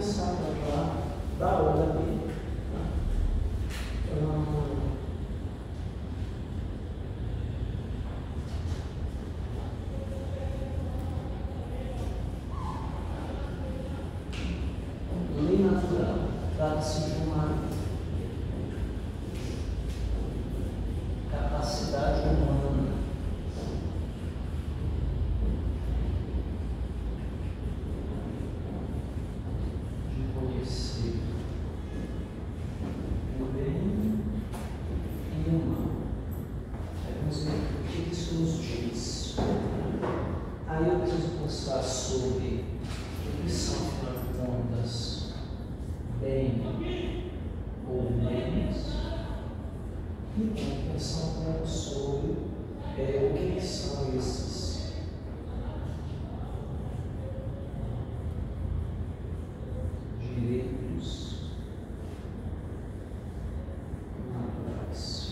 começar a falar da obra dele. Lei natural trata-se de uma capacidade humana de conhecer o bem e o mal. Vamos ver o que isso nos diz. Aí eu preciso pensar sobre o que são, afinal de contas, bem ou bens, e então pensar um pouco sobre o que são esses direitos naturais.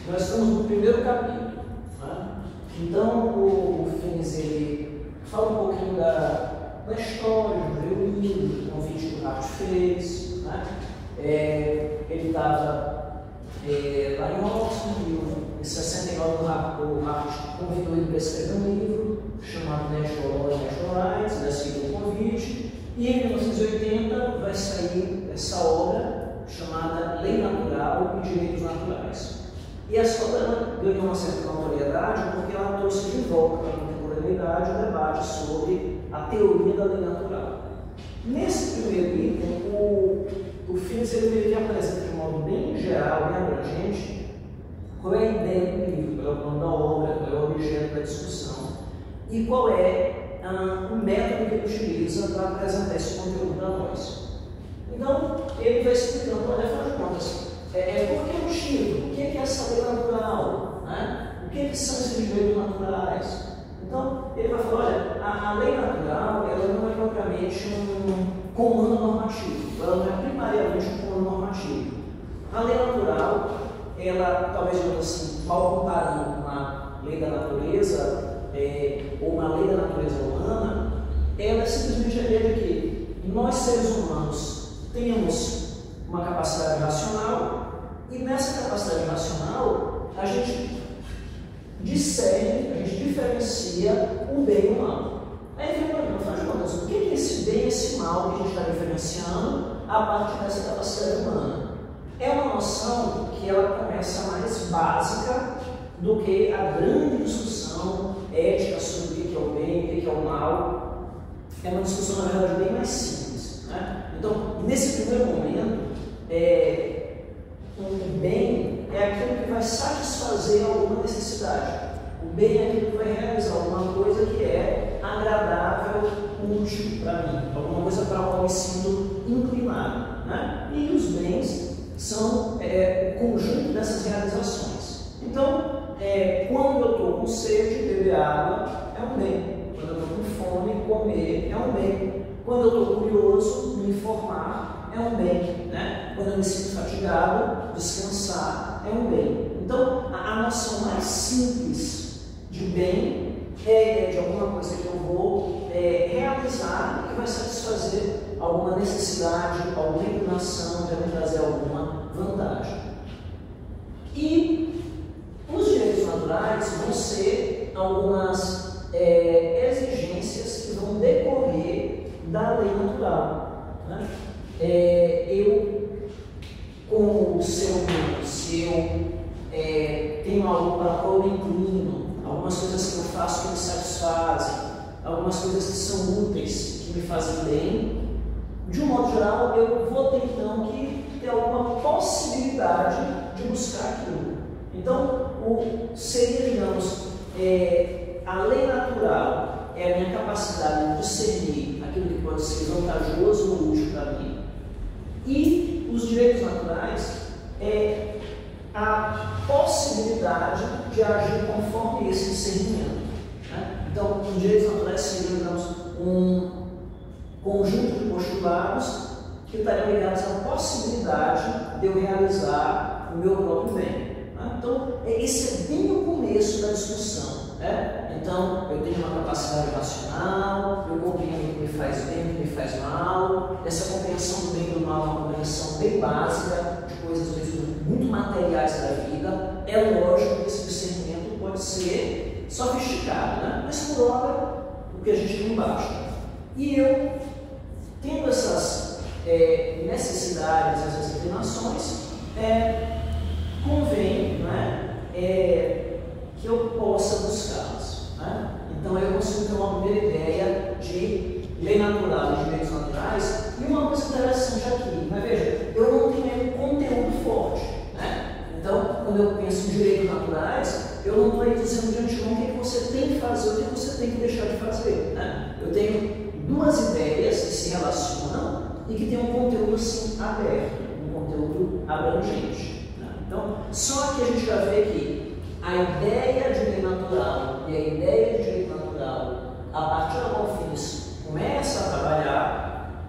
Nós estamos no primeiro capítulo. Né? Então, o Fins ele fala um pouquinho da história, do livro, do convite que o Hart fez. Né? Ele estava lá em Oxford, em 69 o Hart convidou ele para escrever um livro chamado Natural Law and Natural Rights, ele aceitou o convite, e em 1980 vai sair essa obra chamada Lei Natural e Direitos Naturais. E essa obra ganhou uma certa notoriedade porque ela trouxe de volta para a contemporaneidade o debate sobre a teoria da lei natural. Nesse primeiro item, o Fins ele apresenta de modo bem geral, bem abrangente, qual é a ideia do livro, qual é o plano da obra, qual é o objeto da discussão e qual é o método que ele utiliza para apresentar esse conteúdo para nós. Então, ele vai explicando, olha, afinal de contas, por que o título? O que é essa lei natural? Né? O que são esses direitos naturais? Então, ele vai falar, olha, a lei natural ela não é propriamente um comando normativo, ela não é primariamente um comando normativo. A lei natural, ela, talvez assim, mal comparando com a lei da natureza, ou uma lei da natureza humana, ela é simplesmente a ideia de que nós, seres humanos, temos uma capacidade racional e nessa capacidade racional a gente discerne, a gente diferencia o bem e o mal. Aí vem para mim, afinal de contas, o que é esse bem e esse mal que a gente está diferenciando a partir dessa capacidade humana? É uma noção que ela começa mais básica do que a grande discussão ética sobre o que é o bem, o que é o mal. É uma discussão, na verdade, bem mais simples. Né? Então, nesse primeiro momento, o bem é aquilo que vai satisfazer alguma necessidade. O bem é aquilo que vai realizar alguma coisa que é agradável, útil para mim, alguma coisa para a qual eu me sinto inclinado. Né? E os bens são o conjunto dessas realizações. Então, quando eu estou com sede, beber água é um bem. Quando eu estou com fome, comer é um bem. Quando eu estou curioso, me informar é um bem. Né? Quando eu me sinto fatigado, descansar é um bem. Então, a noção mais simples de bem é de alguma coisa que eu vou realizar, que vai satisfazer alguma necessidade, alguma inclinação, que vai me trazer alguma vantagem. E os direitos naturais vão ser algumas exigências que vão decorrer da lei natural. Né? Eu, como ser humano, se eu tenho algo para qual eu me inclino, algumas coisas que eu faço que me satisfazem, algumas coisas que são úteis, que me fazem bem, de um modo geral, eu vou ter então que ter alguma possibilidade de buscar aquilo. Então, seria, digamos, a lei natural é a minha capacidade de discernir aquilo que pode ser vantajoso ou útil para mim, e os direitos naturais é a possibilidade de agir conforme esse discernimento. Né? Então, os direitos naturais seriam, digamos, um conjunto de postulados que estariam ligados à possibilidade de eu realizar o meu próprio bem. Né? Então, esse é bem o começo da discussão. Né? Então, eu tenho uma capacidade racional, eu compreendo o que me faz bem, o que me faz mal. Essa compreensão do bem e do mal é uma compreensão bem básica, de coisas mesmo muito materiais da vida. É lógico que esse discernimento pode ser sofisticado, né? Mas por hora, o que a gente tem basta. E eu, tendo essas necessidades, essas inclinações, convém, né, que eu possa buscá-las. Né? Então eu consigo ter uma primeira ideia de lei natural, de direitos naturais, e uma coisa interessante aqui, mas veja, eu não tenho conteúdo forte. Né? Então, quando eu penso em direitos naturais, eu não estou aí dizendo de antemão o que você tem que fazer, o que você tem que deixar de fazer. Né? Eu tenho duas ideias que se relacionam e que têm um conteúdo assim aberto, um conteúdo abrangente. Né? Então, só que a gente já vê que a ideia de lei natural e a ideia de direito natural, a partir da qual o FINS começa a trabalhar,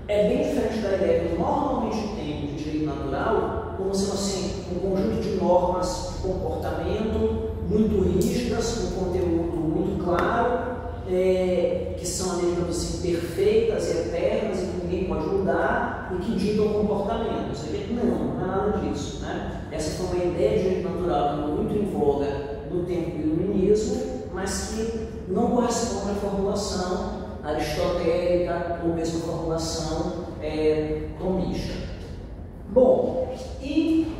é bem diferente da ideia que normalmente tem de direito natural, como sendo assim, um conjunto de normas de comportamento muito rígidas, com conteúdo muito claro, que são, digamos assim, perfeitas e eternas e que ninguém pode mudar e que ditam o comportamento. Não é nada disso. Né? Essa foi uma ideia de direito natural que foi muito em voga no tempo do iluminismo, mas que não corresponde à formulação aristotélica ou mesmo à formulação tomista. Bom, e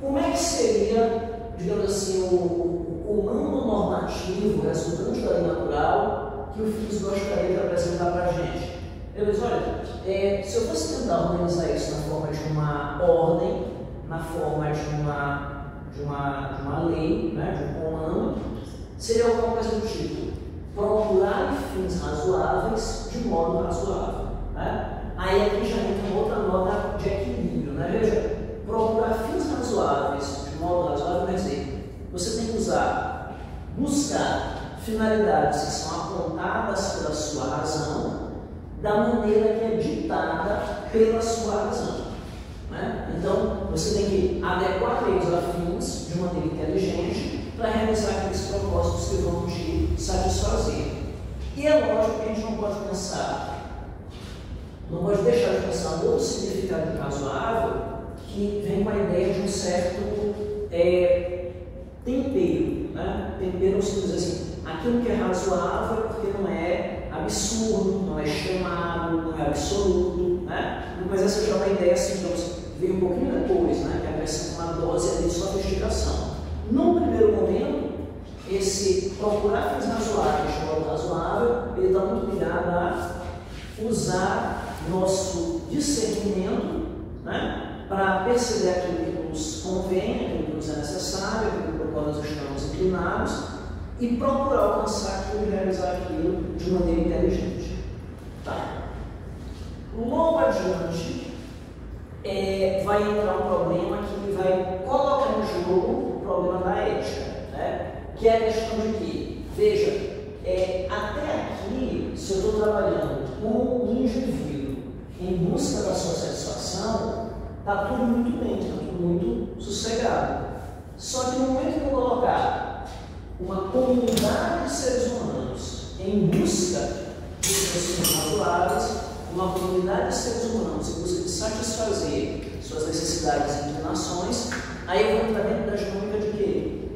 como é que seria, digamos assim, o comando normativo resultante da lei natural que o FINS gostaria de apresentar para a gente? Eles, olha, se eu fosse tentar organizar isso na forma de uma ordem, na forma de uma lei, né, de um comando, seria alguma coisa do tipo: procurar fins razoáveis de modo razoável. Né? Aí aqui já entra uma outra nota de equilíbrio. Né? Veja, procurar fins razoáveis de modo razoável quer dizer, você tem que buscar finalidades que são apontadas pela sua razão, da maneira que é ditada pela sua razão. Né? Então, você tem que adequar meios a fins de maneira inteligente para realizar aqueles propósitos que vão te satisfazer. E é lógico que a gente não pode deixar de pensar no outro significado de razoável, que vem com a ideia de um certo tempero. Né? Tempero não se diz assim, aquilo que é razoável porque não é absurdo, não é extremado, não é absoluto. Né? Mas essa já é uma ideia assim, veio um pouquinho depois, né? Que acrescenta uma dose de sofisticação. Num primeiro momento, esse procurar fins razoáveis de modo razoável, ele está muito ligado a usar nosso discernimento, né, para perceber aquilo que nos convém, aquilo que nos é necessário, aquilo para o qual nós estamos inclinados, e procurar alcançar aquilo e realizar aquilo de maneira inteligente. Tá. Logo adiante, vai entrar um problema que vai colocar em jogo o problema da ética, né? Que é a questão de que, veja, até aqui, se eu estou trabalhando com um indivíduo em busca da sua satisfação, está tudo muito bem, está tudo muito sossegado. Só que no momento que eu colocar uma comunidade de seres humanos em busca preços razoáveis, uma comunidade de seres humanos em busca de satisfazer suas necessidades e inclinações, aí eu vou entrar dentro da dinâmica de quê?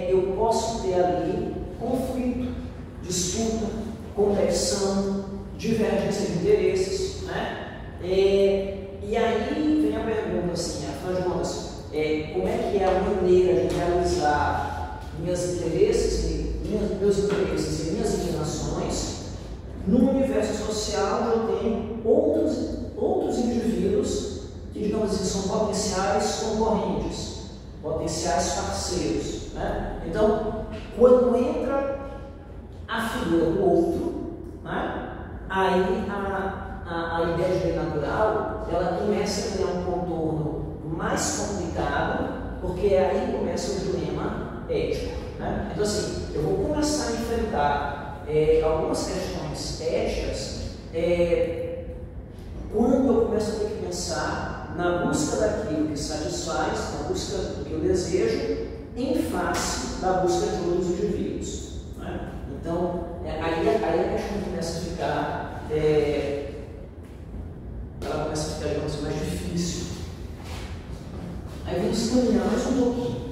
Eu posso ter ali conflito, disputa, competição, divergência de interesses, né? E aí vem a pergunta assim, afinal de contas, como é que é a maneira de realizar meus interesses e minhas inclinações num universo social onde eu tenho outros indivíduos que, digamos assim, são potenciais concorrentes, potenciais parceiros, né? Então, quando entra a figura do outro, né, aí a ideia de lei natural, ela começa a criar um contorno mais complicado, porque aí começa o dilema ético, né? Então, assim, eu vou começar a enfrentar algumas questões éticas quando eu começo a ter que pensar na busca daquilo que satisfaz, na busca do que eu desejo, em face da busca de outros indivíduos, né? Então, aí a questão começa a ficar, ela começa a ficar, digamos assim, mais difícil. Aí vamos caminhar mais um pouquinho.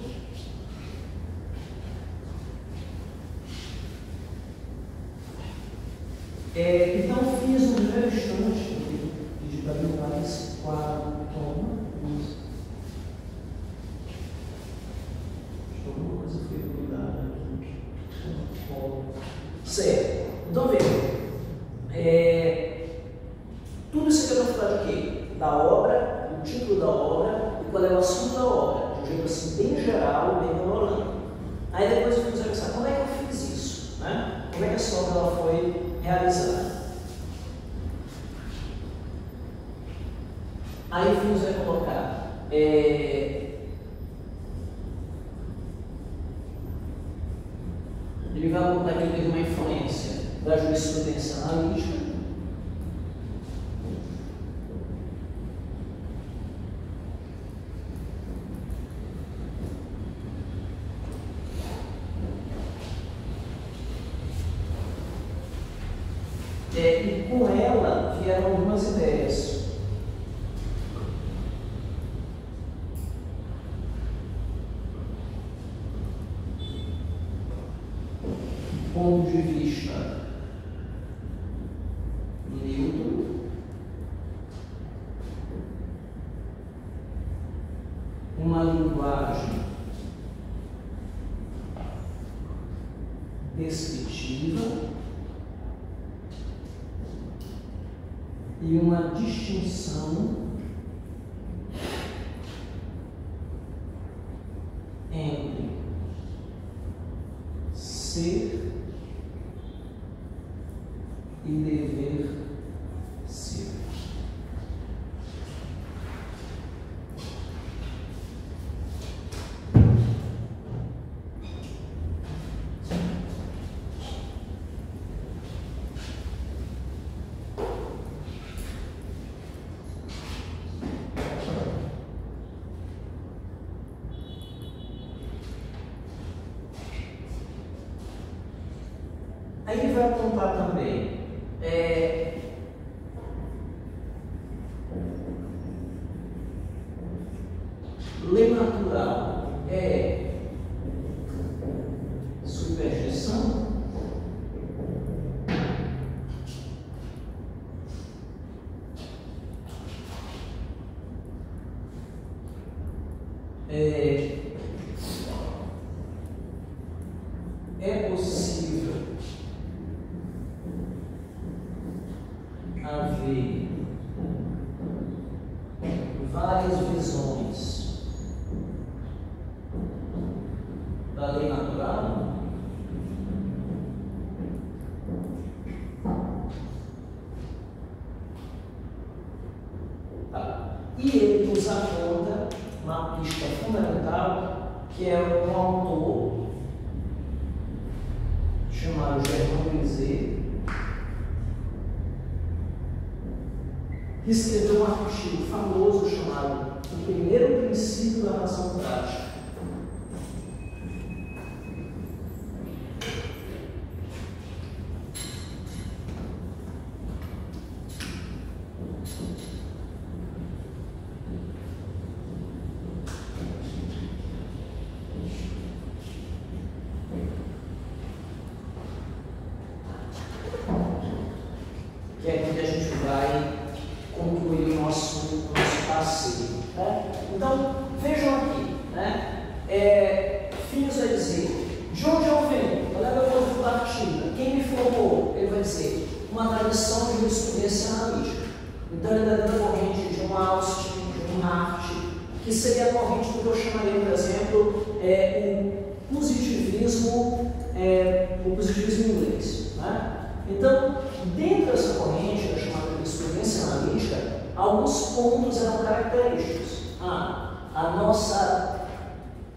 Então, fiz um primeiro instante, pedi para limpar esse quadro, toma, isso. Alguma coisa foi cuidada aqui. Certo. Então, veja. Tudo isso aqui eu vou falar de quê? Da obra, do título da obra e qual é o assunto da obra. De um jeito assim, bem geral, bem panorâmico. Aí depois eu fui pensar, como é que eu fiz isso? Né? Como é que essa obra ela foi realizada? Aí o Finos vai colocar ele vai colocar que ele teve uma influência da jurisprudência analítica, e com ela vieram algumas ideias. Ponto de vista neutro, uma linguagem descritiva e uma distinção entre ser e dever ser. Aí ele vai apontar também lei natural superstição, é possível haver várias visões da lei natural? Tá. E ele nos aponta uma pista fundamental, que é um autor chamado Germain Bizet, que escreveu um artigo famoso chamado O Primeiro Princípio da Razão Prática. passeio. Né? Então, vejam aqui, né? Finis vai dizer, de onde eu venho? Qual é a minha ponto de partida? Quem me formou? Ele vai dizer, uma tradição de jurisprudência analítica. Então, ele está dando a corrente de um Austin, de um Hart, que seria a corrente do que eu chamaria, por exemplo, o positivismo inglês. Né? Então, dentro dessa corrente, da chamada jurisprudência analítica, alguns pontos eram característicos. A nossa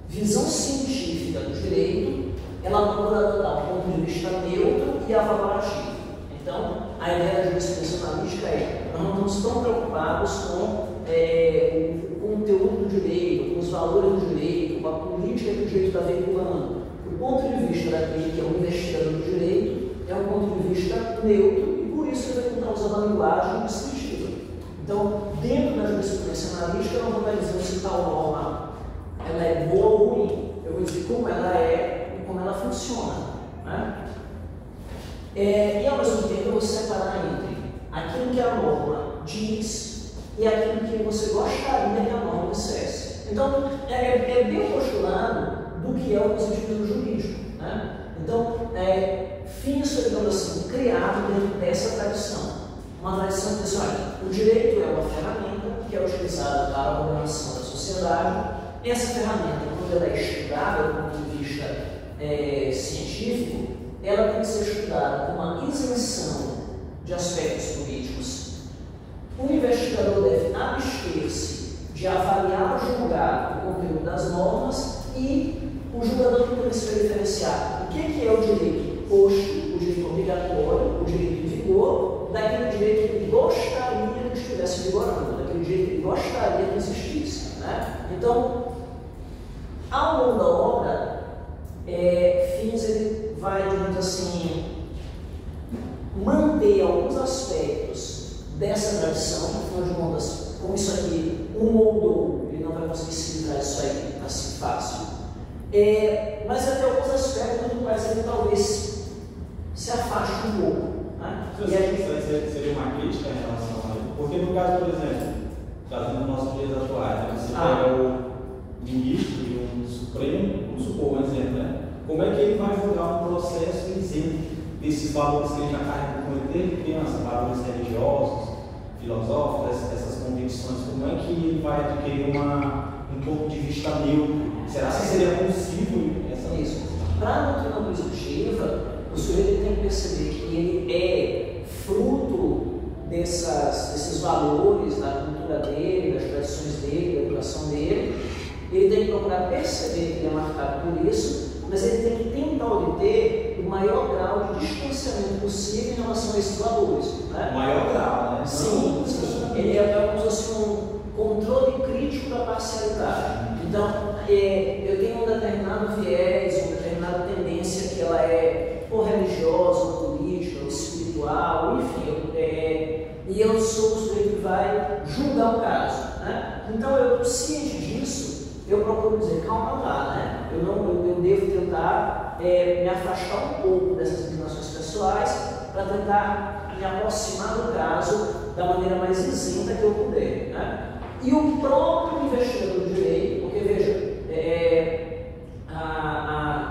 visão científica do direito, ela procura adotar um ponto de vista neutro e avalorativo. Então, a ideia da jurisprudência analítica nós não estamos tão preocupados com o conteúdo do direito, com os valores do direito, com a política que o direito está veiculando. O ponto de vista daquele que é o investigador do direito é um ponto de vista neutro e por isso ele vai tentar usar uma linguagem descritiva. Então, dentro da jurisprudência analítica, eu não vou estar dizendo se tal norma ela é boa ou ruim. Eu vou dizer como ela é e como ela funciona. Né? E ao mesmo tempo eu vou separar entre aquilo que a norma diz e aquilo que você gostaria que a norma dissesse. Então, é bem postulado do que é o positivismo jurídico. Né? Então, Finis foi, digamos assim, criado dentro dessa tradição. Uma tradição que diz, olha, o direito é uma ferramenta que é utilizada para a ordenação da sociedade. Essa ferramenta, quando ela é estudada do ponto de vista científico, ela tem que ser estudada com uma isenção de aspectos políticos. O investigador deve abster-se de avaliar ou julgar o conteúdo das normas e o julgador tem que se diferenciar o que é o direito posto, o direito obrigatório, o direito em vigor, daquele direito que ele gostaria que estivesse vigorando, daquele direito que ele gostaria que existisse. Né? Então, ao longo da obra, Finis ele vai, digamos assim, manter alguns aspectos dessa tradição, afinal de contas, como isso aqui um moldou, ele não vai conseguir se livrar disso aí assim fácil. Mas vai ter alguns aspectos do quais ele talvez se afaste um pouco. Né? Seria uma crítica em relação a ele? Porque no caso, por exemplo, trazendo nos nossos dias atuais, você pega o ministro de um Supremo, vamos supor um exemplo, né? Como é que ele vai julgar um processo isento desses valores que ele já carrega com ele desde criança, valores religiosos, filosóficos, essas convicções? Como é que ele vai adquirir um ponto de vista neutro? Será que seria possível essa isso? Para a doutrina positiva, o sujeito tem que perceber que ele é fruto desses valores, da cultura dele, das tradições dele, da educação dele. Ele tem que procurar perceber que ele é marcado por isso, mas ele tem que tentar obter o maior grau de distanciamento possível em relação a esses valores. Né? O maior grau, né? Sim, ele é como se fosse um controle crítico da parcialidade. Então, eu tenho um determinado viés, uma determinada tendência que ela é ou religiosa, ou política, ou espiritual, enfim, e eu sou o sujeito que vai julgar o caso. Né? Então, eu, ciente disso, eu procuro dizer, calma lá, né? Eu devo tentar me afastar um pouco dessas inclinações pessoais para tentar me aproximar do caso da maneira mais isenta que eu puder. Né? E o próprio investigador do direito, porque veja,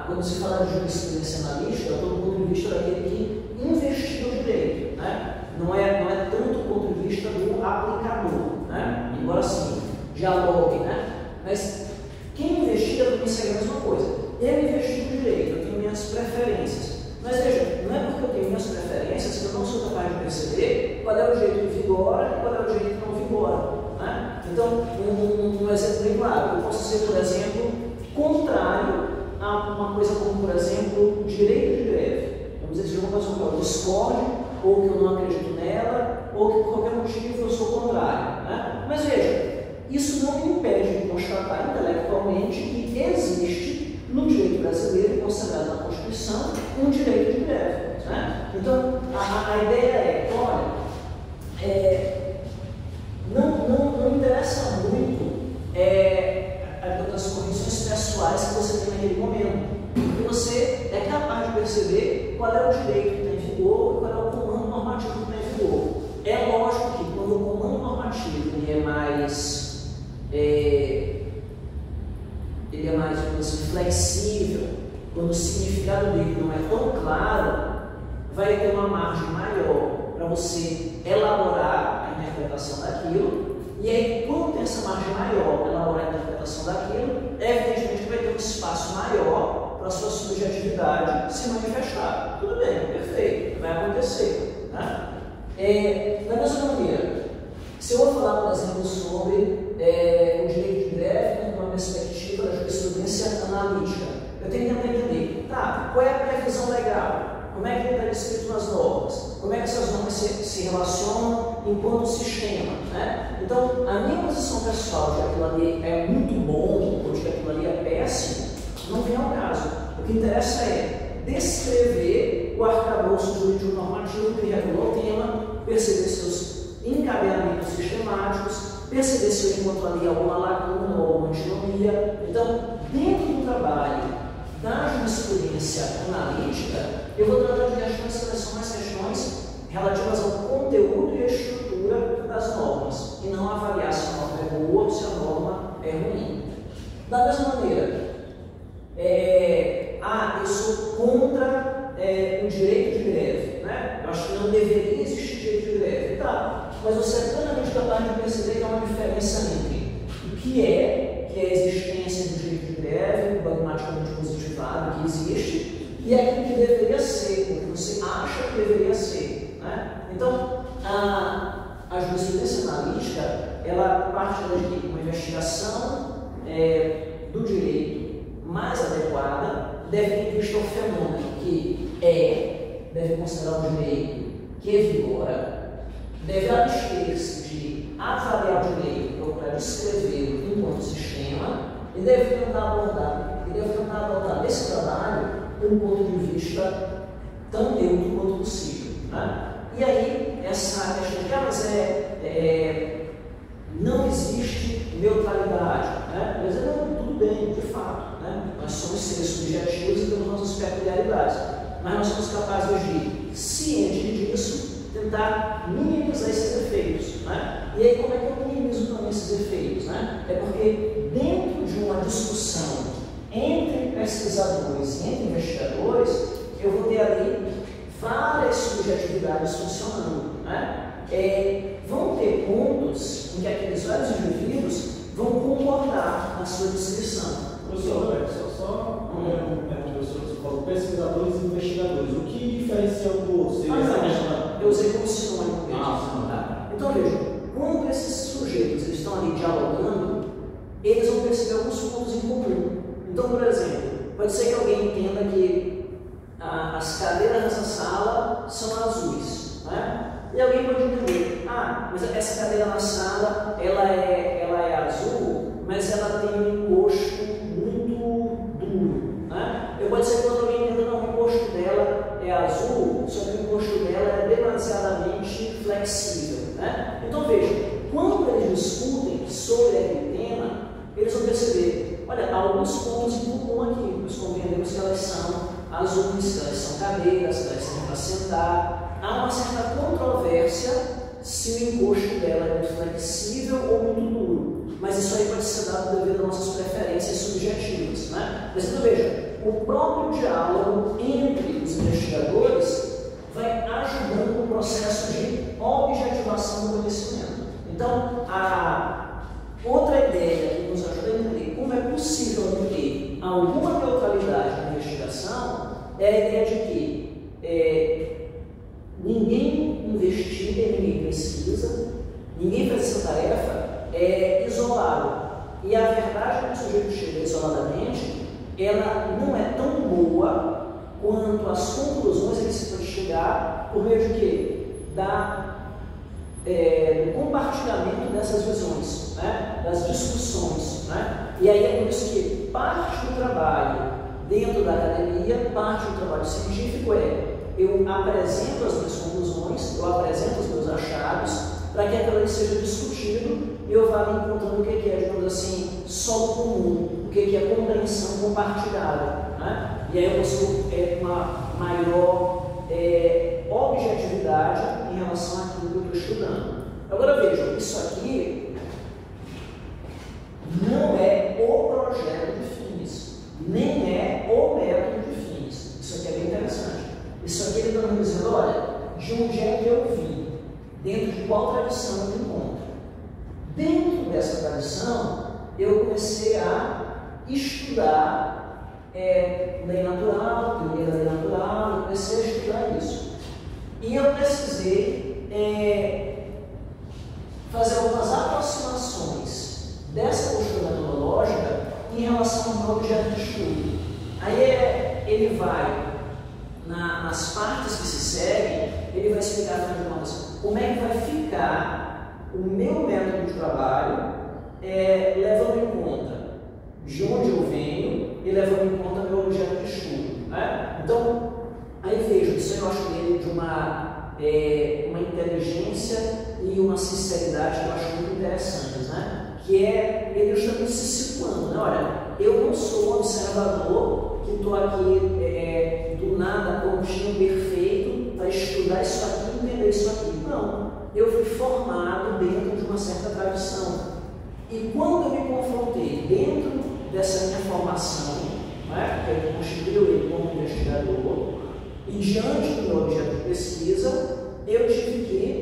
quando se fala de jurisprudência analítica, eu estou do ponto de vista daquele que investiga o direito. Né? Não é tanto o ponto de vista do aplicador, né? Embora sim, dialogue, né? Mas quem investiga também segue a mesma coisa. Eu investigo o direito, eu tenho minhas preferências. Mas veja, não é porque eu tenho minhas preferências que eu não sou capaz de perceber qual é o jeito que vigora e qual é o jeito que não vigora. Né? Então, um exemplo bem claro, eu posso ser, por exemplo, contrário a uma coisa como, por exemplo, direito de greve. Vamos dizer, de uma coisa que eu discordo, ou que eu não acredito nela, ou que por qualquer motivo eu sou contrário. Né? Mas veja, isso não me impede de constatar intelectualmente que existe no direito brasileiro, consagrado na Constituição, um direito de greve. Né? Então, a ideia é, olha, não interessa muito as correções pessoais que você tem naquele momento, porque você é capaz de perceber qual é o direito que está em vigor e qual é o comando normativo que está em vigor. É lógico que quando o comando normativo ele é mais para você elaborar a interpretação daquilo, e aí, quando tem essa margem maior para elaborar a interpretação daquilo, evidentemente vai ter um espaço maior para a sua subjetividade se manifestar. Tudo bem, perfeito, vai acontecer. Né? Da mesma maneira, se eu vou falar, por exemplo, sobre o direito de greve numa perspectiva da jurisprudência analítica, eu tenho que tentar entender, tá, qual é a previsão legal? Como é que ele está descrito nas normas? Como é que essas normas se relacionam enquanto sistema? Né? Então, a minha posição pessoal de que aquilo ali é muito bom ou de que aquilo ali é péssimo, não vem ao caso. O que interessa é descrever o arcabouço jurídico normativo que regula o tema, perceber seus encadeamentos sistemáticos, perceber se eu encontro ali alguma lacuna ou alguma antinomia. Então, dentro do trabalho da jurisprudência analítica, eu vou tratar de questões que são mais questões relativas ao conteúdo e à estrutura das normas, e não avaliar se a norma é boa ou se a norma é ruim. Da mesma maneira, eu sou contra o direito de greve, né? Eu acho que não deveria existir direito de greve. Tá, mas você é plenamente capaz de perceber que há uma diferença entre o que é a existência do direito de greve, pragmaticamente positivado, que existe, e aquilo que deveria ser, o que você acha que deveria ser. Né? Então, a jurisprudência analítica, ela parte de uma investigação do direito mais adequada, deve ter em vista o fenômeno que deve considerar um direito que vigora, deve abster-se de avaliar o direito, procurar descrevê-lo enquanto sistema, e deve tentar adotar nesse trabalho um ponto de vista tão neutro quanto possível. Né? E aí, essa questão de não existe neutralidade. Né? Mas tudo bem, de fato. Né? Nós somos seres subjetivos e temos nossas peculiaridades. Mas nós somos capazes de, ciente disso, tentar minimizar esses efeitos. Né? E aí, como é que eu minimizo também esses efeitos? Né? É porque dentro de uma discussão entre pesquisadores e entre investigadores, eu vou ter ali várias subjetividades funcionando. Né? Vão ter pontos em que aqueles vários indivíduos vão concordar na sua descrição. Professor, só você falou pesquisadores e investigadores. O que diferencia um do outro? Eu usei como sinônimo. Tá? Então veja, quando esses sujeitos eles estão ali dialogando, eles vão perceber alguns pontos em comum. Então, por exemplo, pode ser que alguém entenda que as cadeiras dessa sala são azuis. Né? E alguém pode entender, mas essa cadeira na sala ela é azul, mas ela tem um encosto muito duro. Né? Pode ser que alguém entenda que o encosto dela é azul, só que o encosto dela é demasiadamente flexível. Né? Então veja, quando eles discutem sobre aquele tema, eles vão perceber, olha, há alguns pontos em comum aqui, nós compreendemos que elas são azuis, que elas são cadeiras, que elas servem para sentar. Há uma certa controvérsia se o encosto dela é muito flexível ou muito duro, mas isso aí pode ser dado devido às nossas preferências subjetivas. Né? Mas então veja, o próprio diálogo entre os investigadores vai ajudando no processo de objetivação do conhecimento. Então, a outra ideia que nos ajuda a entender como é possível ter alguma neutralidade na investigação é a ideia de que ninguém investiga, ninguém pesquisa, ninguém faz essa tarefa isolado. E a verdade que o sujeito chega isoladamente, ela não é tão boa quanto as conclusões que ele se pode chegar por meio de quê? Do compartilhamento dessas visões, né? Das discussões. Né? E aí é por isso que parte do trabalho dentro da academia, parte do trabalho científico eu apresento as minhas conclusões, eu apresento os meus achados, para que aquilo ali seja discutido e eu vá encontrando o que é, digamos assim, solo comum, o que é compreensão compartilhada. Né? E aí eu consigo uma maior objetividade em relação àquilo que eu estou estudando. Agora vejam, isso aqui não é o projeto de fins, nem é o método de fins. Isso aqui é bem interessante. Isso aqui ele está nos dizendo, olha, de onde é que eu vi, dentro de qual tradição eu me encontro. Dentro dessa tradição, eu comecei a estudar lei natural, teoria da lei natural, eu comecei a estudar isso. E eu precisei fazer algumas aproximações dessa postura metodológica em relação ao meu objeto de estudo. Aí ele vai, nas partes que se seguem, ele vai explicar, afinal de contas, como é que vai ficar o meu método de trabalho, levando em conta de onde eu venho e levando em conta meu objeto de estudo. Né? Então, aí vejo, isso eu acho dele de uma inteligência e uma sinceridade que eu acho muito interessantes, né? Que é ele justamente se situando, né? Olha, eu não sou um observador que estou aqui do nada prontinho, perfeito, para estudar isso aqui, entender isso aqui. Não, eu fui formado dentro de uma certa tradição. E quando eu me confrontei dentro dessa minha formação, né, que constituiu ele como investigador, e diante do meu objeto de pesquisa, eu tive que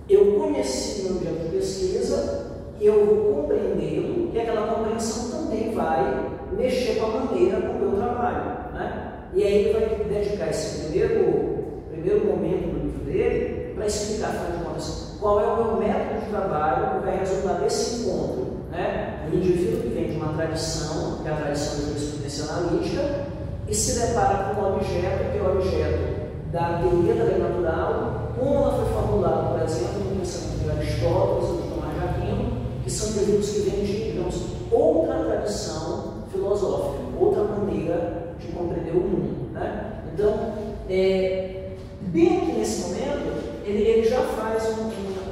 eu conheci meu objeto de pesquisa, eu vou compreendê-lo, e aquela compreensão também vai mexer com a maneira como eu trabalho. Né? E aí ele vai dedicar esse primeiro momento do livro dele para explicar, afinal de contas, qual é o meu método de trabalho que vai resultar desse encontro. Né? Um indivíduo que vem de uma tradição, que é a tradição da jurisprudência analítica, e se depara com um objeto, que é o objeto da teoria da lei natural, como ela foi formulada, por exemplo, no pensamento de Aristóteles ou de Tomás de Aquino, que são indivíduos que vêm de, digamos, outra tradição filosófica, outra maneira de compreender o mundo. Né? Então, bem aqui nesse momento, ele já faz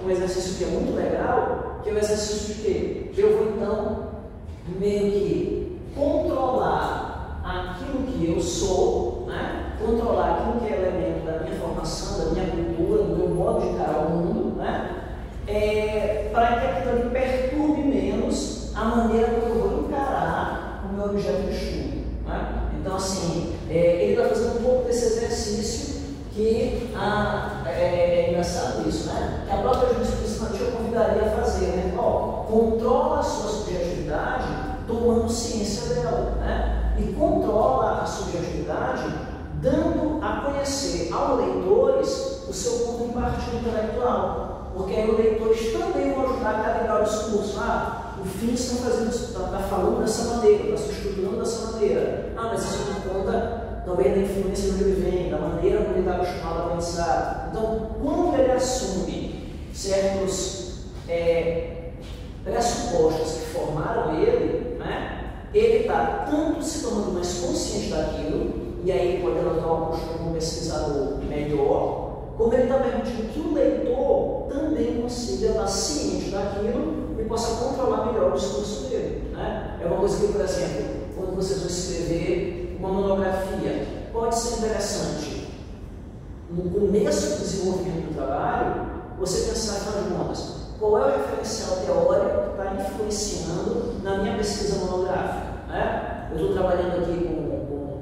um exercício que é muito legal, que é o exercício de quê? Eu vou então meio que controlar aquilo que eu sou, né? Controlar aquilo que é elemento da minha formação, da minha cultura, do meu modo de encarar o mundo, né? Para que aquilo ali perturbe menos a maneira como eu vou encarar o meu objeto de estudo. Né? Então, assim, ele está fazendo um pouco desse exercício que é engraçado isso, né? Que a própria jurisprudência eu convidaria a fazer, né? Controla a sua subjetividade tomando ciência dela, né? E controla a subjetividade dando a conhecer aos leitores o seu ponto de partida intelectual, porque aí os leitores também vão ajudar a calibrar o discurso. O Fins está falando dessa maneira, está se estruturando dessa maneira. Mas isso por conta talvez da influência do ele vem, da maneira como ele está acostumado a pensar. Então, quando ele assume certos pressupostos que formaram ele, né, ele está tanto se tornando mais consciente daquilo, e aí ele pode adotar uma postura como pesquisador melhor, como ele está permitindo que o leitor também consiga estar ciente daquilo e possa controlar melhor o discurso dele. Né? É uma coisa que, por exemplo, quando vocês vão escrever uma monografia, pode ser interessante, no começo do desenvolvimento do trabalho, você pensar, afinal de contas, qual é o referencial teórico que está influenciando na minha pesquisa monográfica. Né? Eu estou trabalhando aqui com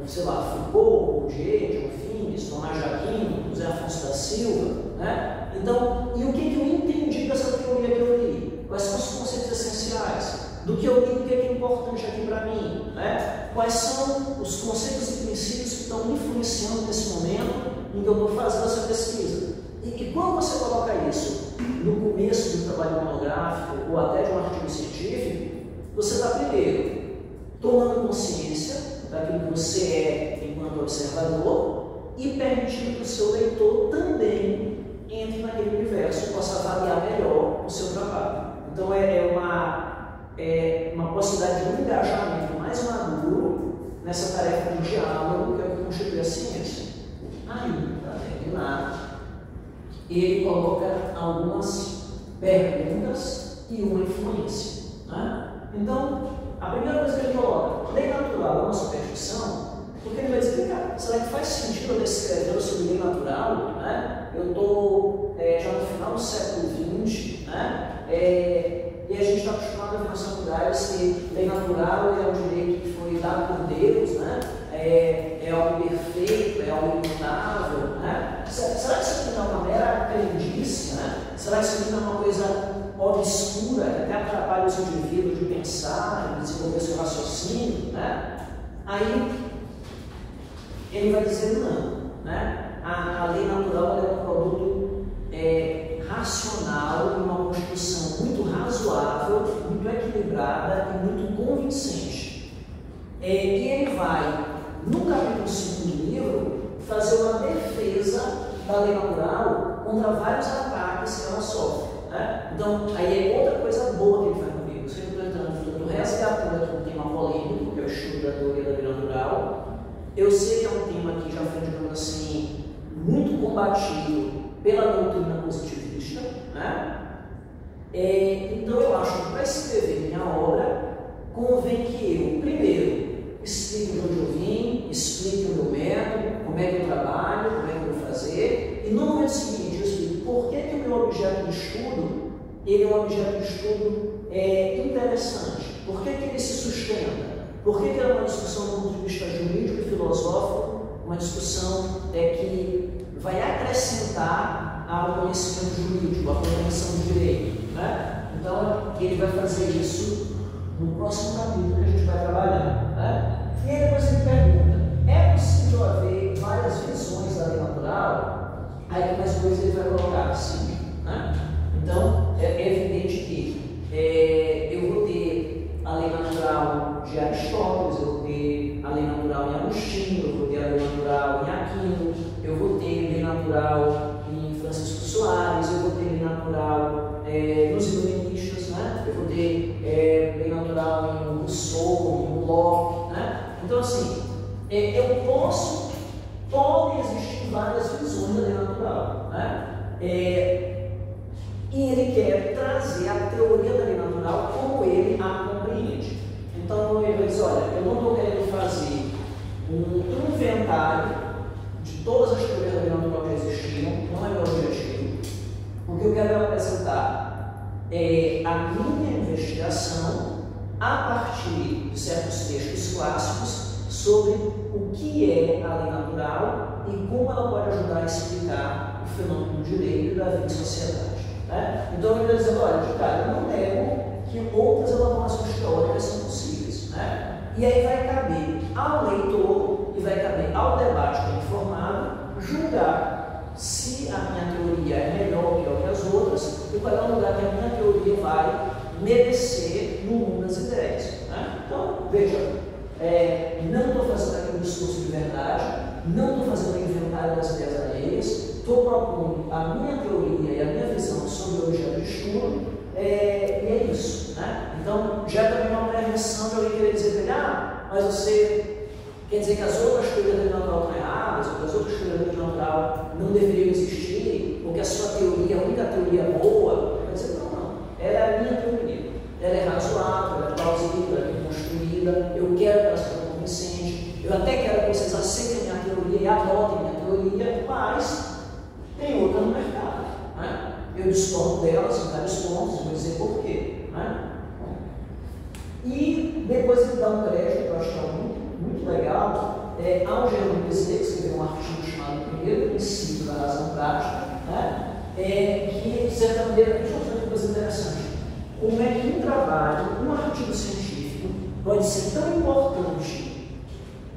sei lá, Foucault, Bourdieu, John Fins, Tomás de Aquino, José Afonso da Silva. Né? Então, e o que eu entendi dessa teoria que eu li? Quais são os conceitos essenciais? Do que eu li, o que é importante aqui para mim? Né? Quais são os conceitos e princípios que estão influenciando nesse momento em que eu estou fazendo essa pesquisa? E quando você coloca isso no começo do trabalho monográfico ou até de um artigo científico, você está primeiro tomando consciência daquilo que você é enquanto observador e permitindo que o seu leitor também entre naquele universo e possa avaliar melhor o seu trabalho. Então é uma possibilidade de um engajamento mais maduro nessa tarefa de diálogo que é o que constitui a ciência. Aí, para terminar, ele coloca algumas perguntas e uma influência. Né? Então, a primeira coisa que ele coloca, lei natural é uma superstição, porque ele vai explicar, será que faz sentido eu descrever sobre lei natural? Né? Eu estou já no final do século XX, né? E a gente está acostumado a ver nas faculdades que lei natural é um direito que foi dado por Deus, né? É algo perfeito, é algo imutável. Né? Será Será que isso não é uma coisa obscura, que até atrapalha os indivíduos de pensar, de desenvolver seu raciocínio? Né? Aí ele vai dizer não. Né? A lei natural é um produto racional, uma construção muito razoável, muito equilibrada e muito convincente. E ele vai, no capítulo 5 do livro, fazer uma defesa da lei natural contra vários ataques que ela sofre. Né? Então, aí é outra coisa boa que ele faz comigo. Eu estou tentando resgatando aqui um tema polêmico, que é o estudo da teoria da lei natural. Eu sei que é um tema que já foi, digamos assim, muito combatido pela doutrina positivista. Né? Então, eu acho que para escrever minha obra, convém que eu, primeiro, explique de onde eu vim, explique o meu método, como é que eu trabalho, como é que eu vou fazer, e no momento seguinte eu explico por que o meu objeto de estudo ele é um objeto de estudo interessante, por que ele se sustenta, por que é uma discussão do ponto de vista jurídico e filosófico, uma discussão que vai acrescentar ao conhecimento jurídico, à compreensão do direito. Né? Então, ele vai fazer isso no próximo capítulo que a gente vai trabalhar. Né? E aí depois ele pergunta, é possível haver várias visões da lei natural? Aí mais coisas ele vai colocar assim. Né? Então, é evidente que eu vou ter a lei natural de Aristóteles, eu vou ter a lei natural em Agostinho, eu vou ter a lei natural em Aquino, eu vou ter lei natural em Francisco Soares, eu vou ter lei natural nos iluministas, né? Eu vou ter lei natural em Rousseau, em Locke. Né? Então, assim, podem existir várias visões da lei natural. Né? E ele quer trazer a teoria da lei natural como ele a compreende. Então, ele vai dizer, olha, eu não estou querendo fazer um inventário de todas as teorias da lei natural que existiram, não é meu objetivo. O que eu quero apresentar é a minha investigação a partir de certos textos clássicos sobre o que é a lei natural e como ela pode ajudar a explicar o fenômeno do direito e da vida em sociedade. Né? Então ele vai dizer, olha, de cara, eu não nego que outras elaborações teóricas são possíveis. Né? E aí vai caber ao leitor e vai caber ao debate bem informado julgar se a minha teoria é melhor ou pior que as outras e qual é o lugar que a minha teoria vai merecer no mundo das ideias. Né? Então, veja, não estou fazendo aqui um discurso de verdade, não estou fazendo um inventário das ideias alheias, estou propondo a minha teoria e a minha visão sobre o objeto de estudo, e é isso. Né? Então, já também uma prevenção de alguém querer dizer para ele, mas você quer dizer que as outras teorias da lei natural estão erradas, ou que as outras teorias da lei natural não deveriam existir, ou que a sua teoria, a única teoria boa, quer dizer, não, ela é a minha teoria, ela é razoável, ela é plausível, ela é bem construída, eu quero que ela seja convincente, eu até quero que vocês aceitem a minha teoria e adotem a minha teoria, mas tem outra no mercado. Né? Eu discordo delas em vários pontos, vou dizer por quê. Né? E depois ele dá um crédito, que eu acho que é muito legal, ao Germano Pesquet, que escreveu um artigo chamado Primeiro Princípio da Razão Prática, né? Que, de certa maneira, deixa eu fazer uma coisa interessante. Como é que um trabalho, um artigo científico, pode ser tão importante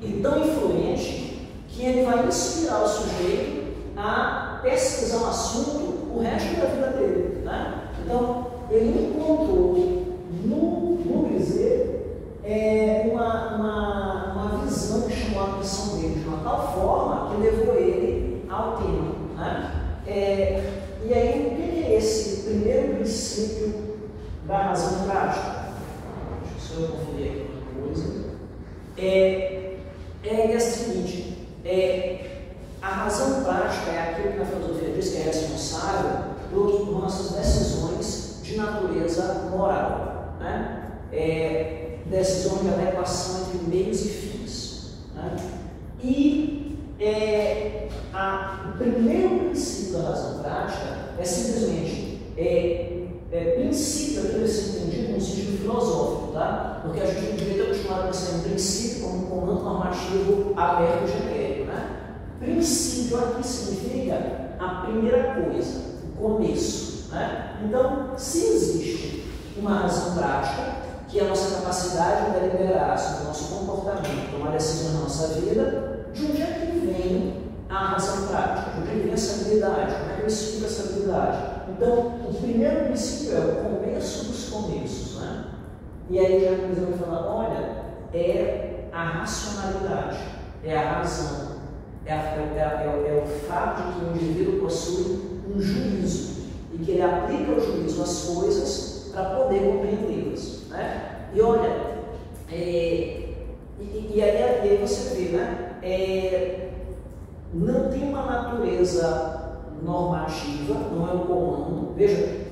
e tão influente que ele vai inspirar o sujeito a pesquisar um assunto o resto da vida dele. Né? Então, ele encontrou no Brisé uma visão que chamou a atenção dele de uma tal forma que levou ele ao tema. Né? E aí, o que é esse primeiro princípio da razão prática? Deixa eu só conferir aqui uma coisa. É a seguinte, a razão prática é aquilo que a filosofia diz que é responsável por nossas decisões de natureza moral. Né? Decisões de adequação entre meios e fins. Né? E o primeiro princípio da razão prática é simplesmente princípio, aqui deve ser entendido no sentido filosófico, tá? Porque a gente no direito é acostumado a pensar em princípio como um comando normativo aberto e genérico. Né? Princípio aqui significa a primeira coisa, o começo, né? Então, se existe uma razão prática, que é a nossa capacidade de deliberar sobre o nosso comportamento, tomar decisões na nossa vida, de onde é que vem a razão prática? De onde é que vem essa habilidade? Como é que eu explico essa habilidade? Então, o primeiro princípio é o começo dos começos, né? E aí já vai falar, olha, é a racionalidade, é a razão, é o fato de que o indivíduo possui um juízo e que ele aplica o juízo às coisas para poder compreendê-las, né? E olha, e aí você vê, né? Não tem uma natureza normativa, não é um comando. Veja,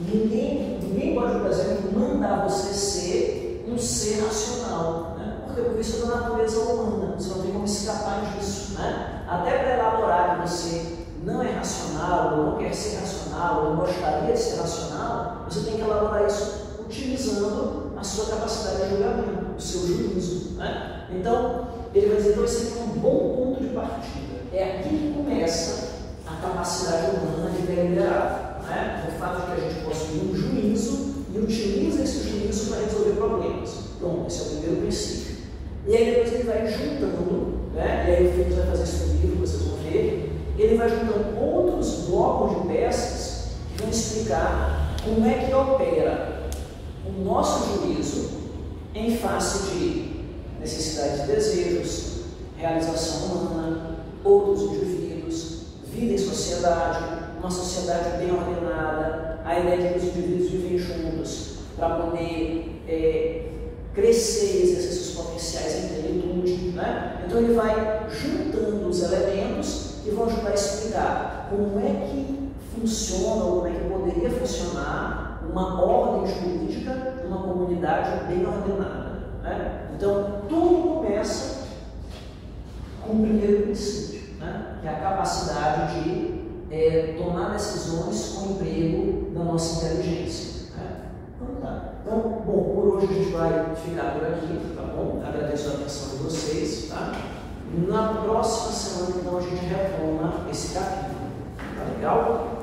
ninguém pode, por exemplo, mandar você ser um ser racional, né? Porque isso é da natureza humana, você não tem como escapar disso, né? Até para elaborar que você não é racional, ou não quer ser racional, ou não gostaria de ser racional, você tem que elaborar isso utilizando a sua capacidade de julgamento, o seu juízo, né? Então, ele vai dizer que esse é um bom ponto de partida. É aqui que começa a capacidade humana de deliberar, né? O fato de que a gente possui um juízo e utiliza esse juízo para resolver problemas. Pronto, esse é o primeiro princípio. E aí depois ele vai juntando, né? E aí o Felipe vai fazer isso no livro, vocês vão ver. Ele vai juntando outros blocos de peças que vão explicar como é que opera o nosso juízo em face de necessidades e desejos, realização humana, outros indivíduos, vida em sociedade, uma sociedade bem ordenada, a ideia de que os indivíduos vivem juntos para poder crescer e exercer seus potenciais em plenitude, né? Então ele vai juntando os elementos que vão ajudar a explicar como é que funciona ou como é que poderia funcionar uma ordem jurídica de uma comunidade bem ordenada, né? Então tudo começa com o primeiro princípio, né? Que é a capacidade de tomar decisões com emprego da nossa inteligência, né? Então tá. Então, bom, por hoje a gente vai ficar por aqui, tá bom? Agradeço a atenção de vocês, tá? Na próxima semana, então, a gente retoma esse capítulo, tá legal?